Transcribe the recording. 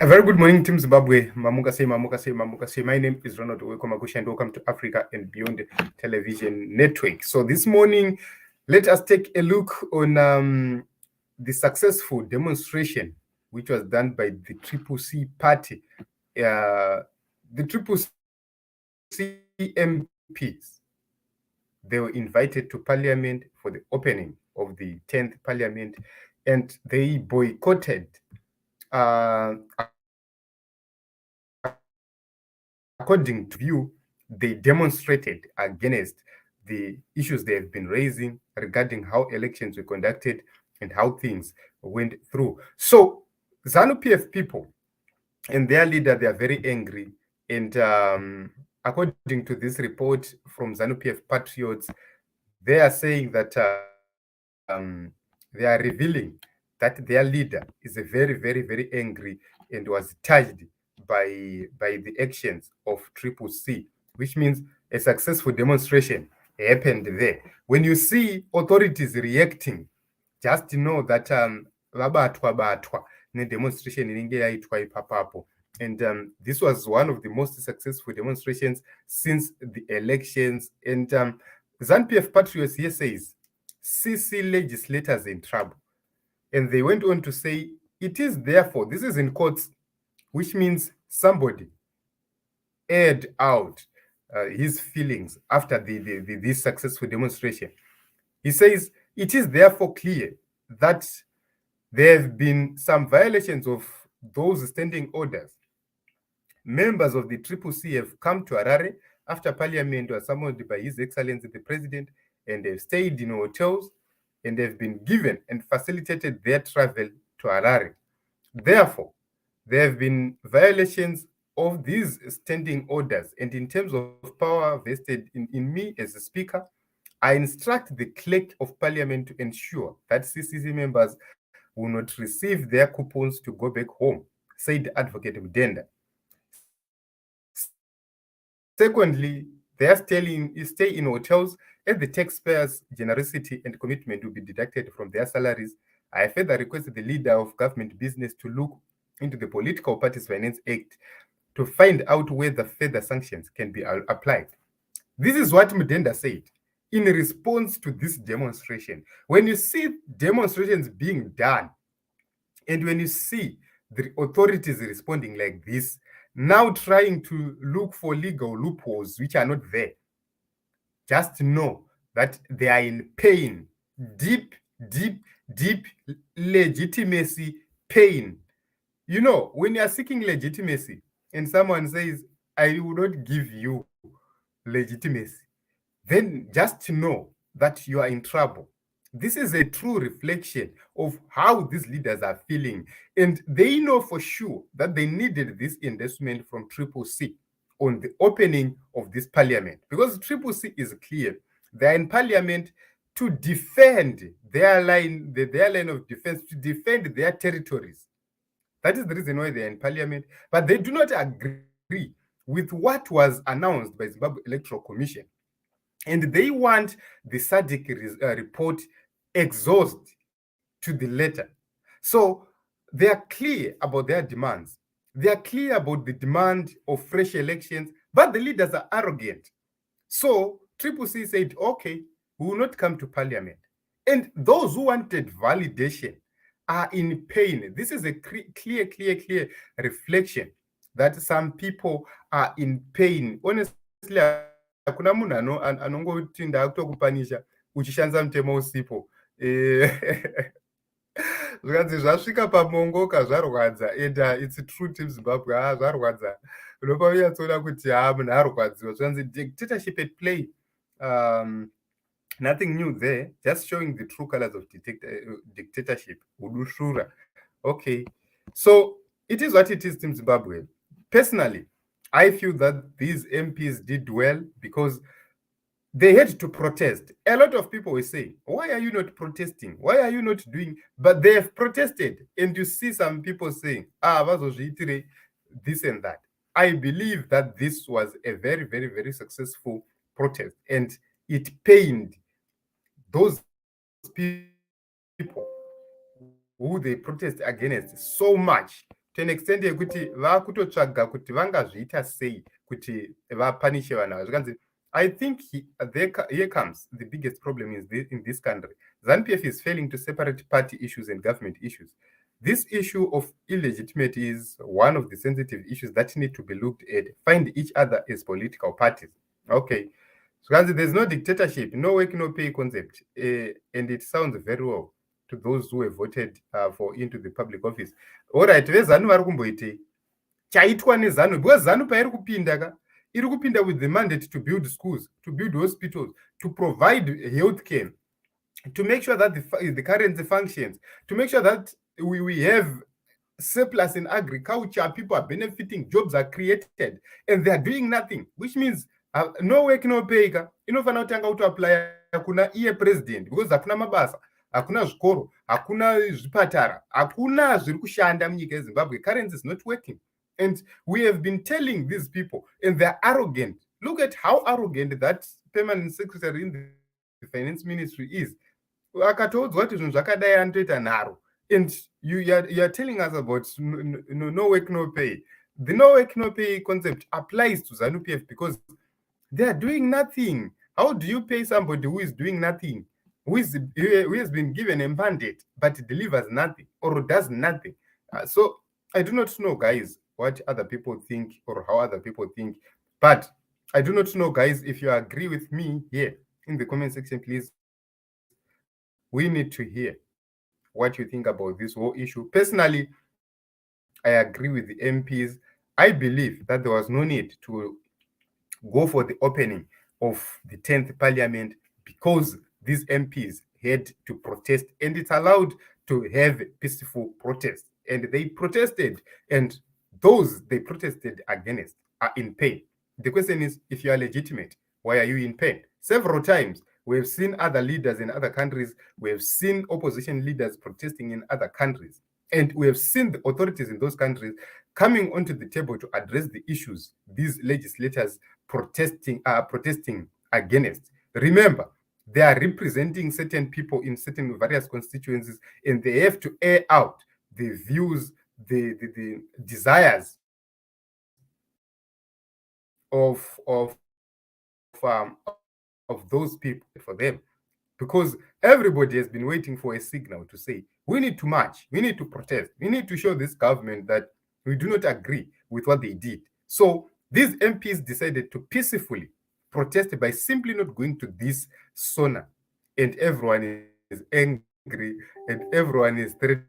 A very good morning, Team Zimbabwe. Mamukase. My name is Ronald Owekomakusha, and welcome to Africa and Beyond Television Network. So this morning, let us take a look on the successful demonstration which was done by the CCC party. The CCC MPs, they were invited to Parliament for the opening of the 10th Parliament, and they boycotted according to view, they demonstrated against the issues they have been raising regarding how elections were conducted and how things went through. So ZANU-PF people and their leader, they are very angry. And according to this report from ZANU-PF patriots, they are saying that they are revealing that their leader is a very, very, very angry and was touched by the actions of CCC, which means a successful demonstration happened there. When you see authorities reacting, just know that vabatwa demonstration inenge yaitwa ipapapo. And this was one of the most successful demonstrations since the elections. And ZANU-PF patriots here says CC legislators in trouble. And they went on to say, it is therefore, this is in quotes, which means somebody aired out his feelings after this successful demonstration. He says, it is therefore clear that there have been some violations of those standing orders. Members of the CCC have come to Harare after Parliament was summoned by His Excellency the President, and they've stayed in hotels, and they've been given and facilitated their travel to Harare. Therefore, there have been violations of these standing orders, and in terms of power vested in me as a speaker, I instruct the clerk of Parliament to ensure that CCC members will not receive their coupons to go back home, said Advocate Mdenda. Secondly, they are stay in hotels, and the taxpayers' generosity and commitment will be deducted from their salaries. I further request the leader of government business to look into the Political Parties Finance Act to find out whether further sanctions can be applied. This is what Mdenda said in response to this demonstration. When you see demonstrations being done, and when you see the authorities responding like this, now trying to look for legal loopholes which are not there, just know that they are in pain, deep legitimacy pain. You know, when you are seeking legitimacy and someone says, I will not give you legitimacy, then just know that you are in trouble. This is a true reflection of how these leaders are feeling. And they know for sure that they needed this endorsement from CCC on the opening of this parliament. Because CCC is clear. They're in parliament to defend their line, their line of defense, to defend their territories. That is the reason why they're in parliament. But they do not agree with what was announced by Zimbabwe Electoral Commission. And they want the SADC report exhausted to the letter. So they are clear about their demands. They are clear about the demand of fresh elections, but the leaders are arrogant. So CCC said, okay, we will not come to parliament. And those who wanted validation are in pain. This is a clear reflection that some people are in pain. Honestly, hakuna munhu anongoti ndakutokupanisha uchishandisa mutemo usipo. Zvikanzi zvasvika pamongoka zvarwadza, and it's true Team Zimbabwe, zvarwadza. Unopa unyatsoona kuti munhu arwadziwa. Zvikanzi dictatorship at play. Nothing new there, just showing the true colors of dictatorship. Udushura. Okay. So it is what it is, Team Zimbabwe. Personally, I feel that these MPs did well because they had to protest. A lot of people will say, why are you not protesting? Why are you not doing? But they have protested. And you see some people saying, this and that. I believe that this was a very, very, very successful protest. And it pained those people who they protest against so much to an extent yekuti vakutotsvaga kuti vangazviita sei kuti vapanishe vanhu ava. Zvikanzi I think here comes the biggest problem in this country. ZANU-PF is failing to separate party issues and government issues. This issue of illegitimacy is one of the sensitive issues that need to be looked at. Find each other as political parties. Okay. So there's no dictatorship, no work, no pay concept. And it sounds very well to those who have voted for into the public office. All right, vezanu vari kumboitei chaitwa nezanu, because zanu pairi kupinda ka iri kupinda with the mandate to build schools, to build hospitals, to provide health care, to make sure that the currency functions, to make sure that we have surplus in agriculture, people are benefiting, jobs are created, and they are doing nothing, which means no work, no pay. Inofana kutanga kutoapply kuna iye president, because hakuna mabasa, hakuna zvikoro, hakuna zvipatara, hakuna zviri kushanda munyika yeZimbabwe. Currency is not working. And we have been telling these people, and they're arrogant. Look at how arrogant that permanent secretary in the finance ministry is. And you are telling us about no work, no pay. The no work, no pay concept applies to ZANU-PF because they are doing nothing. How do you pay somebody who is doing nothing, who has been given a mandate but delivers nothing or does nothing? So I do not know, guys, what other people think or how other people think. But I do not know, guys, if you agree with me here in the comment section, please. We need to hear what you think about this whole issue. Personally, I agree with the MPs. I believe that there was no need to go for the opening of the 10th Parliament because these MPs had to protest, and it's allowed to have peaceful protest. And they protested, and those they protested against are in pain. The question is, if you are legitimate, why are you in pain? Several times, we have seen other leaders in other countries. We have seen opposition leaders protesting in other countries. And we have seen the authorities in those countries coming onto the table to address the issues these legislators protesting against. Remember, they are representing certain people in certain various constituencies, and they have to air out the views, the desires of those people for them, because everybody has been waiting for a signal to say, we need to march, we need to protest, we need to show this government that we do not agree with what they did. So these MPs decided to peacefully protest by simply not going to this sauna, and everyone is angry and everyone is threatening